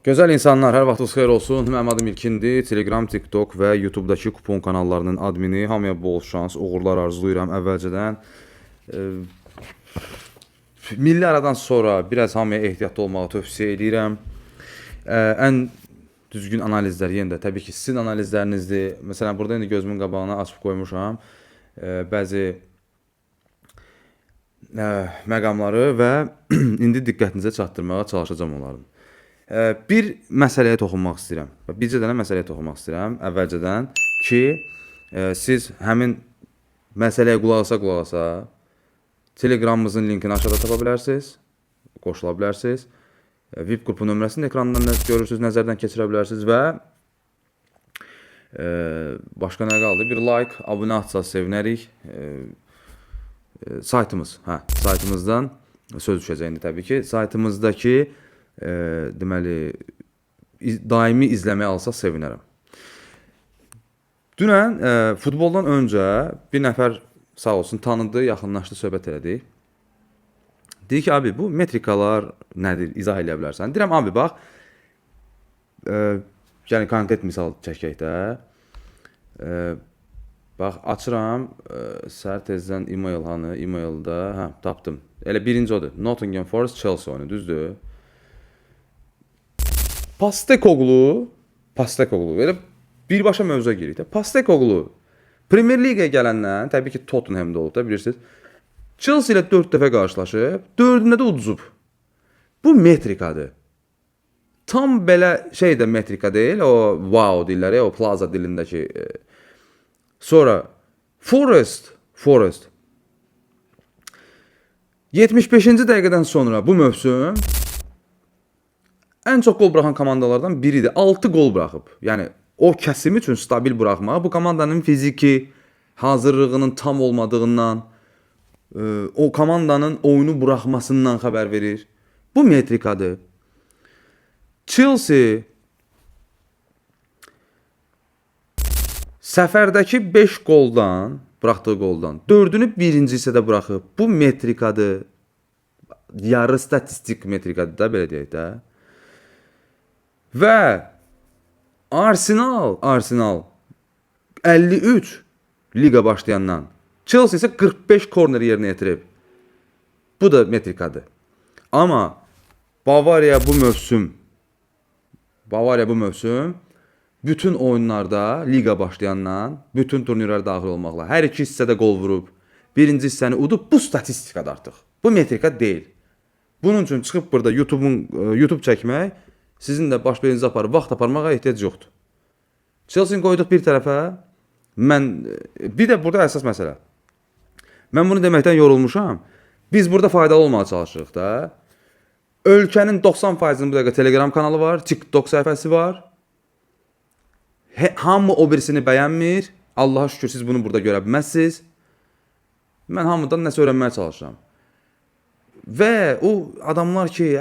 Gözəl insanlar, hər vaxtınız xeyir olsun. Mənim adım İlkindir. Telegram, TikTok və YouTube-dakı kupon kanallarının admini. Hamıya bol şans, uğurlar arzulayıram əvvəlcədən. Milli aradan sonra biraz hamıya ehtiyatlı olmağı tövsiyə edirəm. Ən düzgün analizlər yenə də təbii ki, sizin analizlərinizdir. Məsələn, burada indi gözümün qabağına açıb qoymuşam bəzi məqamları və indi diqqətinizə çatdırmağa çalışacağam onların. Bir məsələyə toxunmaq istəyirəm. Bircə dənə məsələyə toxunmaq istəyirəm əvvəlcədən ki, siz həmin məsələyə qulaq asa Telegramımızın linkini aşağıda tapa bilərsiniz, qoşula bilərsiniz. VIP qrupu nömrəsini ekrandan görürsünüz, nəzərdən keçirə bilərsiniz və başqa nə qaldı? Bir like, abunə atsanız sevinərik. Saytımızdan söz düşəcək indi təbii ki. Saytımızdakı deməli daimi izləməyə alsaq sevinərəm. Dünən futboldan öncə bir nəfər sağ olsun tanıdı, yaxınlaşdı, söhbət elədik. Deyir ki, abi bu metrikalar nədir? İzah eləyə bilərsən. Deyirəm, abi bax, yəni konkret misal çəkək də. Bax, açıram, səhər tezdən e-mail hanı, e-mailda, tapdım. Elə birinci odur. Nottingham Forest Chelsea oyunu, düzdür? Postecoglou, elə birbaşa mövzuya girik də. Postecoglou Premier Ligaya gələndən, təbii ki, Tottenham'da olub da, bilirsiniz. Chelsea ilə 4 dəfə qarşılaşıb, 4-ündə də uduzub. Bu metrikadır. Tam belə şey də metrika deyil, o wow deyirlər, o plaza dilindəki. Sonra Forest 75-ci dəqiqədən sonra bu mövsüm ən çox gol buraxan komandalardan biridir. 6 gol buraxıb. Yəni o kəsim üçün stabil buraxmaq bu komandanın fiziki hazırlığının tam olmadığından, o komandanın oyunu buraxmasından xəbər verir. Bu metrikadır. Chelsea səfərdəki 5 qoldan, buraxdığı qoldan 4-ünü birinci hissədə buraxıb. Bu metrikadır. Yarı statistik metrikadır da, belə deyək də. Və Arsenal 53 liga başlayandan, Chelsea isə 45 korner yerinə yetirib. Bu da metrikadır. Amma Bavariya bu mövsüm bütün oyunlarda liga başlayandan, bütün turnirlərə daxil olmaqla hər iki hissədə qol vurub, birinci hissəni udub. Bu statistikadır artıq. Bu metrika deyil. Bunun üçün çıxıb burada YouTube çəkmək sizin də baş beyninizə aparıb vaxt aparmağa ehtiyac yoxdur. Chelsea-ni qoyduq bir tərəfə. Bir də burada əsas məsələ. Mən bunu deməkdən yorulmuşam. Biz burada faydalı olmağa çalışırıq da. Ölkənin 90%-nin bu dəqiqə Telegram kanalı var, TikTok səhifəsi var. Hamı o birisini bəyənmir. Allaha şükür siz bunu burada görə bilməzsiniz. Mən hamıdan nəsə öyrənməyə çalışıram. Və o adamlar ki,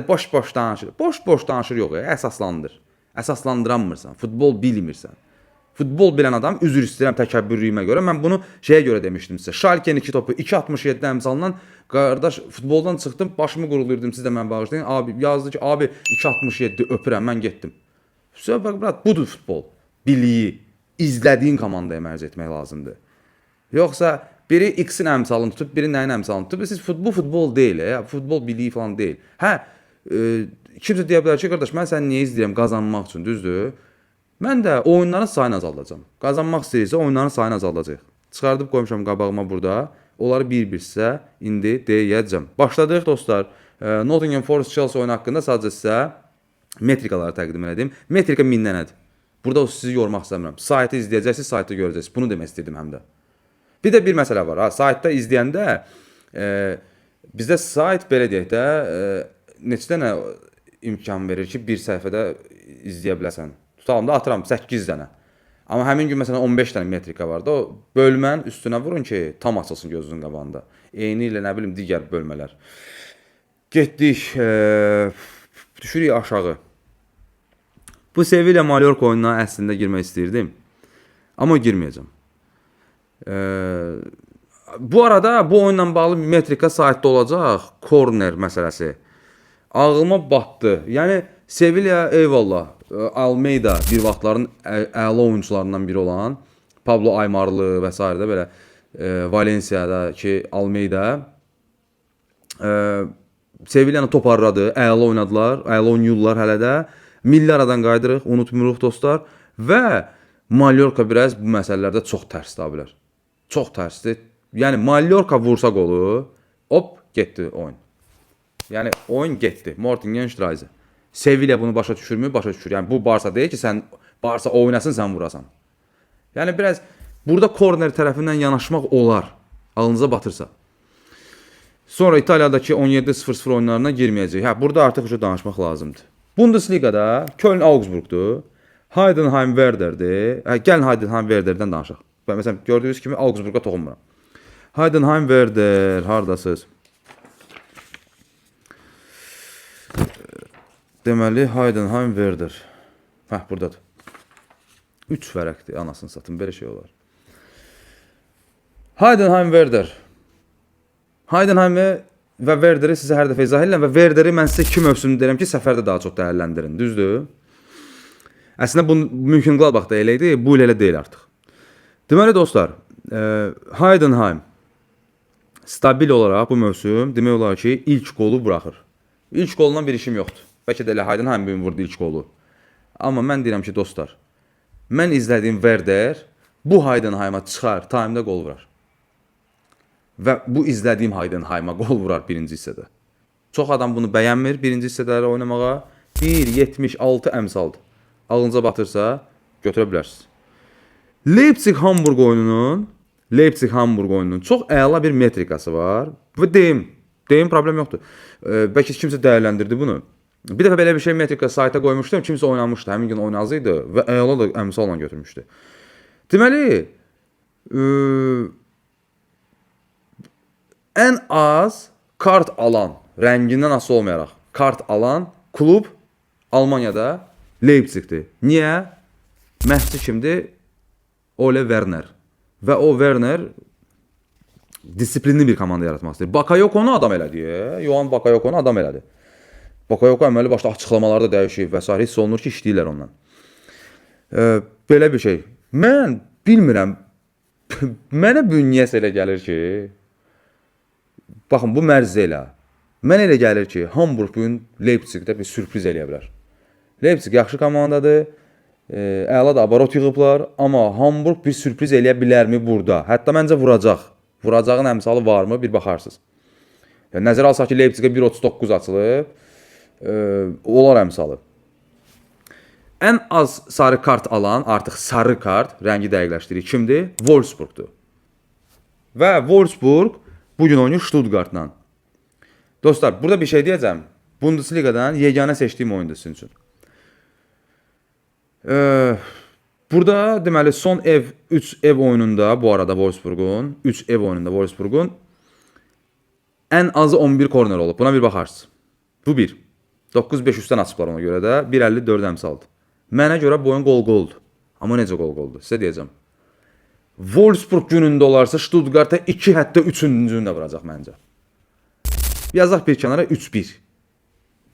boş-boş danışır. Boş-boş danışır yox, əsaslandır. Əsaslandıranmırsan, futbol bilmirsən. Futbol bilən adam, üzr istəyirəm təkəbbürlüyümə görə. Mən bunu şeyə görə demişdim sizə. Schalke'nin 2 topu 2.67 əmsalından, qardaş futboldan çıxdım, başımı qurulurdum, siz də mən bağışlayın. Abi yazdı ki, abi 2.67 öpürəm, mən getdim. Söhbət budur futbol. Biliyi, izlədiyin komandaya mərc etmək lazımdır. Yoxsa biri X-in əmsalını tutub, biri nəyin əmsalını tutub. Siz bu futbol deyil, futbol biliyi falan deyil. Kimsə deyə bilər ki, qardaş, mən səni niyə izləyirəm? Qazanmaq üçün, düzdür? Mən də oyunların sayını azaldacağam. Qazanmaq istəyirsə oyunların sayını azaldacaq. Çıxardıb qoymuşam qabağıma burada. Onları bir-bir sizə indi deyəcəm. Başladıq dostlar. Nottingham Forest Chelsea oyunu haqqında sadəcə sizə metrikaları təqdim elədim. Metrika 1000 dənədir. Burada sizi yormaq istəmirəm. Saytı izləyəcəksiniz, saytı görəcəksiniz. Bunu demək istəyirdim həm də. Bir də bir məsələ var. Saytda izləyəndə bizdə sayt belə deyək də neçə dənə imkan verir ki, bir səhifədə izləyə biləsən. Tutalım da atıram 8 dənə. Amma həmin gün məsələn 15 dənə metrika vardı. O bölmənin üstünə vurun ki, tam açılsın gözünün qabağında. Eyni ilə nə bilim digər bölmələr. Getdik, düşürük aşağı. Bu Sevilla Mallorca oyununa əslində girmək istəyirdim. Amma girməyəcəm. Bu arada bu oyunla bağlı metrika saytda olacaq. Corner məsələsi. ağlıma batdı. Yəni Sevilla eyvallah, Almeida bir vaxtların əla oyuncularından biri olan Pablo Aymarlı və s. də belə Valencia'dakı Almeida Sevilla'nı toparladı, əla oynadılar, əla oynayırlar hələ də. Milli aradan qaydırıq, unutmuruq dostlar və Mallorca biraz bu məsələlərdə çox tərsdir abilər. Çox tərsdir. Yəni Mallorca vursa qolu, hop getdi oyun. Yəni oyun getdi. Mortingen-Streise. Sevilla bunu başa düşürmü? Başa düşür. Yəni bu Barsa deyir ki, sən Barsa oynasın, sən vurasan. Yəni biraz burada korner tərəfindən yanaşmaq olar. Ağlınıza batırsa. Sonra İtaliyadakı 17-0 oyunlarına girməyəcək. Hə, burada artıq şu danışmaq lazımdır. Bundesligada Köln Augsburgdur. Heidenheim Werder'dir. Hə, gəlin Heidenheim Werder'dən danışaq. Məsələn, gördüyünüz kimi Augsburg'a toxunmuram. Heidenheim Werder, hardasınız? Deməli, Heidenheim Werder. Hə, buradadır. 3 vərəqdir, anasını satın, belə şey olar. Heidenheim Werder. Heidenheim'i və Werder'i sizə hər dəfə izah edirəm və Werder'i mən sizə 2 mövsümdə deyirəm ki, səfərdə daha çox dəyərləndirin, düzdür? Əslində bu Mönchengladbach da elə idi, bu il elə deyil artıq. Deməli dostlar, Heidenheim stabil olaraq bu mövsüm demək olar ki, ilk qolu buraxır. İlk qolundan bir işim yoxdur. Bəlkə də elə Heidenheim bugün vurdu ilk qolu. Amma mən deyirəm ki, dostlar, mən izlədiyim Werder bu Heidenheim'a çıxar, time'da qol vurar. Və bu izlədiyim Heidenheim'a qol vurar birinci hissədə. Çox adam bunu bəyənmir birinci hissələri oynamağa. 1.76 əmsaldır. Ağlınıza batırsa götürə bilərsiniz. Leipzig-Hamburg oyununun çox əla bir metrikası var. Və deyim problem yoxdur. Bəlkə kimsə dəyərləndirdi bunu. Bir dəfə belə bir şey metrika sayta qoymuşdum. Kimsə oynamışdı, həmin gün oynazı idi və əla da əmsalla götürmüşdü. Deməli, ən az kart alan, rəngindən asılı olmayaraq kart alan klub Almaniyada Leipzig'dir. Niyə? Məşqçi kimdir? Ole Werner. Və o Werner disiplinli bir komanda yaratmaq istəyir. Bakayoko'nu adam elədi. Yohan Bakayoko'nu adam elədi. Bakayoko əməli başda açıqlamalarda dəyişib və s. hiss olunur ki, işləyirlər ondan. Belə bir şey. Mən bilmirəm. Mənə bünyəsə elə gəlir ki, baxın bu mərzə elə. Mənə elə gəlir ki, Hamburg bugün Leipzig'də bir sürpriz eləyə bilər. Leipzig yaxşı komandadır. Əla da abarot yığıblar. Amma Hamburg bir sürpriz eləyə bilərmi burada? Hətta məncə vuracaq. Vuracağın əmsalı varmı? Bir baxarsınız. Yəni, nəzərə alsaq ki, Leipzig'ə 1.39 açılıb. Olar əmsalı. Ən az sarı kart alan, artıq sarı kart, rəngi dəqiqləşdirir. Kimdir? Wolfsburg'dur. Və Wolfsburg bugün oynayır Stuttgart'la. Dostlar, burada bir şey deyəcəm. Bundesliga'dan yeganə seçdiyim oyundur sizin üçün. Burada deməli son 3 ev oyununda bu arada Wolfsburg'un 3 ev oyununda Wolfsburg'un ən azı 11 korner olub. Buna bir baxarsınız. Bu 1. 9.500-dən açıblar ona görə də 1.54 əmsaldır. Mənə görə bu oyun qol-qoldur. Amma necə qol-qoldur? Sizə deyəcəm. Wolfsburg günündə olarsa Stuttgart'a 2 hətta 3-cünü də vuracaq məncə. Yazaq bir kənara 3-1.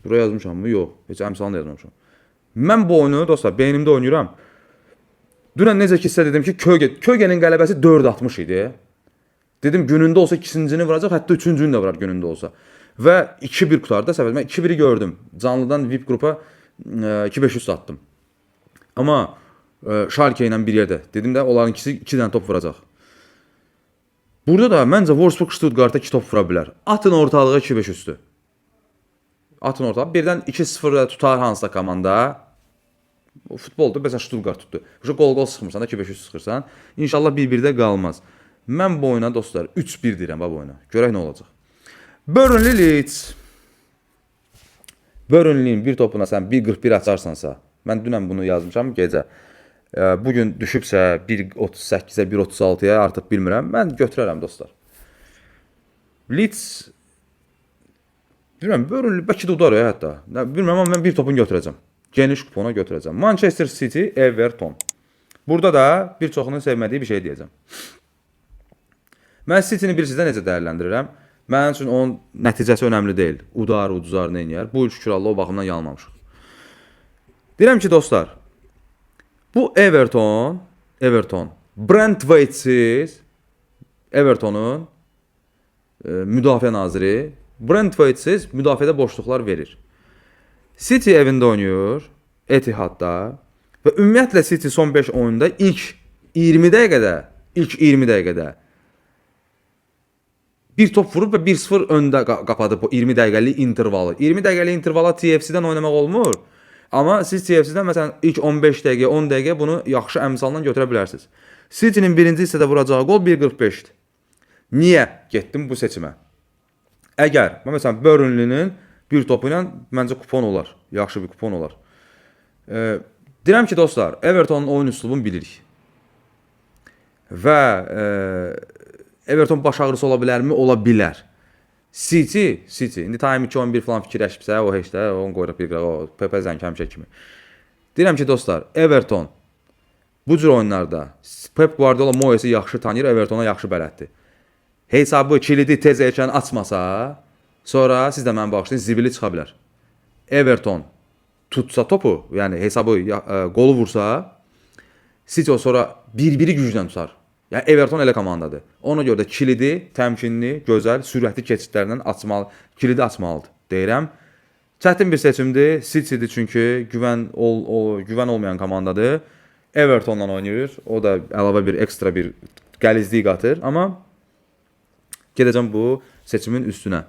Buraya yazmışam mı? Yox. Heç əmsalını yazmamışam. Mən bu oyunu dostlar beynimdə oynayıram. Dünən necə ki sizə dedim ki Kögenin qələbəsi 4.60 idi. Dedim günündə olsa 2-cini vuracaq, hətta 3-cünü də vurar günündə olsa. Və 2-1 qutarda səfər. Mən 2-1'i gördüm. Canlıdan VIP qrupa 2-500 atdım. Amma Schalke ilə bir yerdə. Dedim də onların ikisi 2 dənə top vuracaq. Burada da məncə Wolfsburg Stuttgart'a 2 top vura bilər. Atın ortalığa 2-500'dür. Atın ortalığa. Birdən 2-0 tutar hansısa komanda. O futboldur. Məsələn Stuttgart tutdu. Qol-qol sıxmırsan da 2-500 sıxırsan. İnşallah 1-1-də qalmaz. Mən bu oyuna dostlar 3-1 deyirəm bu oyuna. Görək nə olacaq. Burnley Leeds. Burnley'in bir topuna sən 1.41 açarsansa, mən dünən bunu yazmışam gecə. Bugün düşübsə 1.38'ə 1.36'ya artıq bilmirəm. Mən götürərəm dostlar. Leeds bilmirəm, Burnley bəlkə də udar ya hətta. Bilmirəm amma mən bir topun götürəcəm. Geniş kupona götürəcəm. Manchester City, Everton. Burada da bir çoxunun sevmədiyi bir şey deyəcəm. Mən City'ni bir sizdə necə dəyərləndirirəm? Mənim üçün onun nəticəsi önəmli deyil. Udar, nə edir? Bu şükür Allah o baxımdan yanılmamışıq. Deyirəm ki, dostlar, bu Everton Brentwaite'siz Evertonun müdafiə naziri Brentwaite'siz müdafiədə boşluqlar verir. City evində oynayır, Etihadda və ümumiyyətlə City son 5 oyunda ilk 20 dəqiqədə bir top vurub və 1-0 öndə qapadı bu 20 dəqiqəlik intervalı. 20 dəqiqəlik intervala TFC-dən oynamaq olmur. Amma siz TFC-dən məsələn ilk 15 dəqiqə, 10 dəqiqə bunu yaxşı əmsaldan götürə bilərsiniz. City-nin birinci hissədə vuracağı gol 1.45-dir. Niyə getdim bu seçimə? Əgər, məsələn, Burnley-nin bir topu ilə məncə kupon olar. Yaxşı bir kupon olar. Deyirəm ki, dostlar, Evertonun oyun üslubunu bilirik. Və Everton baş ağrısı ola bilərmi? Ola bilər. City, indi time 2-11 falan fikirləşibsə, o heç də, onu qoyuraq bir qırağa, o Pepe Zənki həmişə kimi. Deyirəm ki, dostlar, Everton bu cür oyunlarda Pep Guardiola Moyes'i yaxşı tanıyır, Evertona yaxşı bələddir. Hesabı, kilidi tez erkən açmasa, sonra siz də mənə bağışlayın, zibili çıxa bilər. Everton tutsa topu, yəni hesabı qolu vursa, City o sonra bir-biri güclə tutar. Yəni Everton elə komandadır. Ona görə də kilidi, təmkinli, gözəl, sürətli keçidlərlə açmalı, kilidi açmalıdır. Deyirəm. Çətin bir seçimdir. City'dir çünki güvən olmayan komandadır. Evertonla oynayır. O da əlavə bir ekstra bir gəlizlik qatır. Amma gedəcəm bu seçimin üstünə.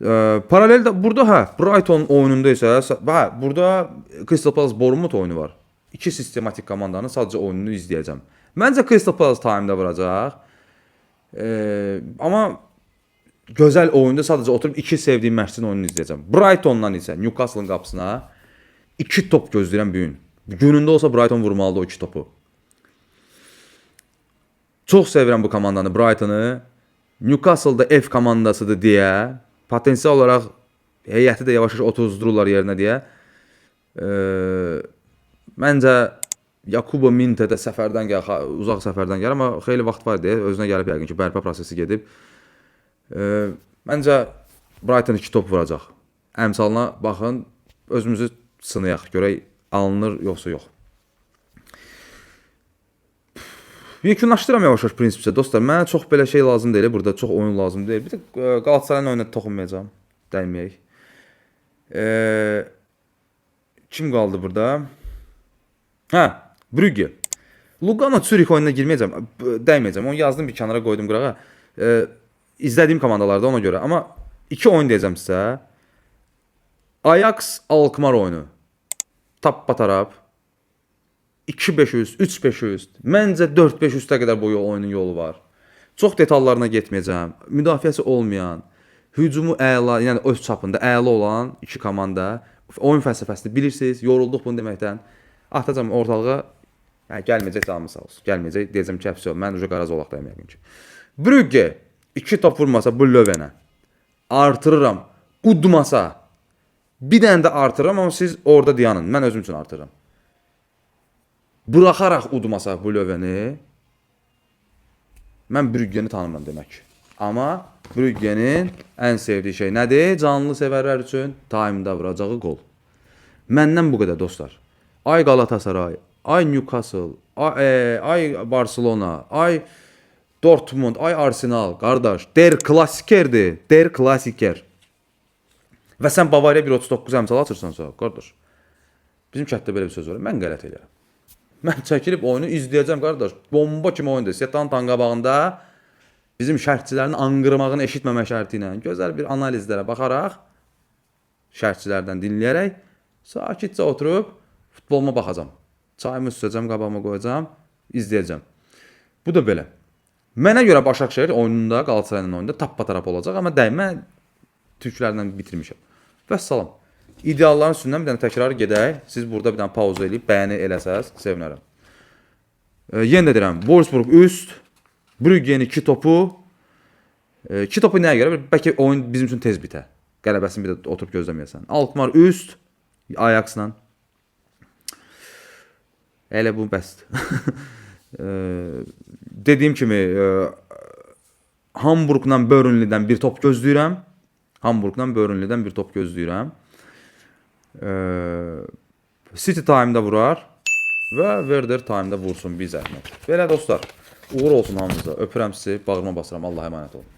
Paraleldə burada Brighton oyununda isə burada Crystal Palace Bournemouth oyunu var. İki sistematik komandanın sadəcə oyununu izləyəcəm. Məncə Crystal Palace time-da vuracaq. Amma gözəl oyunda sadəcə oturub iki sevdiyim məşqçinin oyununu izləyəcəm. Brightondan isə Newcastle-ın qapısına 2 top gözləyirəm bu gün. Günündə olsa Brighton vurmalıdır o 2 topu. Çox sevirəm bu komandanı, Brighton'ı. Newcastle-da F komandasıdır deyə, potensial olaraq heyəti də yavaş-yavaş otuzdururlar yerinə deyə. Məncə Yakubo Minte də səfərdən gəlir, uzaq səfərdən gəlir, amma xeyli vaxt var deyə özünə gəlib yəqin ki, bərpa prosesi gedib. Məncə Brighton 2 top vuracaq. Əmsalına baxın, özümüzü sınayaq, görək alınır yoxsa yox. Yekunlaşdıram yavaş-yavaş prinsipcə dostlar. Mənə çox belə şey lazım deyil, burada çox oyun lazım deyil. Bir də Galatasarayın oyuna toxunmayacağam, dəyməyək. Kim qaldı burada? Brügge. Lugano Zürich oyununa girməyəcəm, dəyməyəcəm. Onu yazdım bir kənara qoydum qırağa. İzlədiyim komandalarda ona görə. Amma 2 oyun deyəcəm sizə. Ajax Alkmaar oyunu. Tappatarap. 2-500, 3-500. Məncə 4-500-ə qədər boyu oyunun yolu var. Çox detallarına getməyəcəm. Müdafiəsi olmayan, hücumu əla, yəni öz çapında əla olan iki komanda. Oyun fəlsəfəsini bilirsiniz. Yorulduq bunu deməkdən. Atacam ortalığa. Gəlməyəcək canımız sağ olsun. Gəlməyəcək deyəcəm ki, həbsi ol. Mən uca qara zolaqdayım yəqin ki. Brügge 2 top vurmasa bu Löwenə artırıram. Udmasa bir dənə də artırıram, amma siz orada dayanın. Mən özüm üçün artırıram. Buraxaraq udmasa bu Löwen'i mən Brügge'ni tanımıram demək. Amma Brügge'nin ən sevdiyi şey nədir? Canlı sevərlər üçün time-da vuracağı gol. Məndən bu qədər dostlar. Ay Galatasaray, ay Newcastle, ay Barcelona, ay Dortmund, ay Arsenal, qardaş, der klassikerdir, der klassiker. Və sən Bavariya 1.39 əmsal açırsansa, qardaş, bizim kətdə belə bir söz var, mən qələt edirəm. Mən çəkilib oyunu izləyəcəm, qardaş, bomba kimi oyundur. Setan tanqabağında bizim şərhçilərin anqırmağını eşitməmək şərti ilə gözəl bir analizlərə baxaraq, şərhçilərdən dinləyərək, sakitcə oturub futboluma baxacam. Çayımı süsəcəm, qabağıma qoyacam, izləyəcəm. Bu da belə. Mənə görə Başakşehir oyununda, Galatasarayın oyununda tappatarap olacaq, amma dəymə türklərlə bitirmişəm. Vəssalam. İdealların üstündən bir dənə təkrar gedək. Siz burada bir dənə pauza edib bəyəni eləsəz, sevinərəm. Yenə də deyirəm, Wolfsburg üst, Brügge'nin 2 topu. 2 topu nəyə görə? Bəlkə oyun bizim üçün tez bitə. Qələbəsini bir də oturub gözləməyəsən. Alkmaar üst, Ajax'la. Elə bu bəsdir. Dediyim kimi, Hamburgla Burnley-dən bir top gözləyirəm. Hamburgla Burnley-dən bir top gözləyirəm. City time-da vurar və Werder time-da vursun bir zəhmət. Belə dostlar, uğur olsun hamınıza. Öpürəm sizi, bağrıma basıram. Allah'a emanet olun.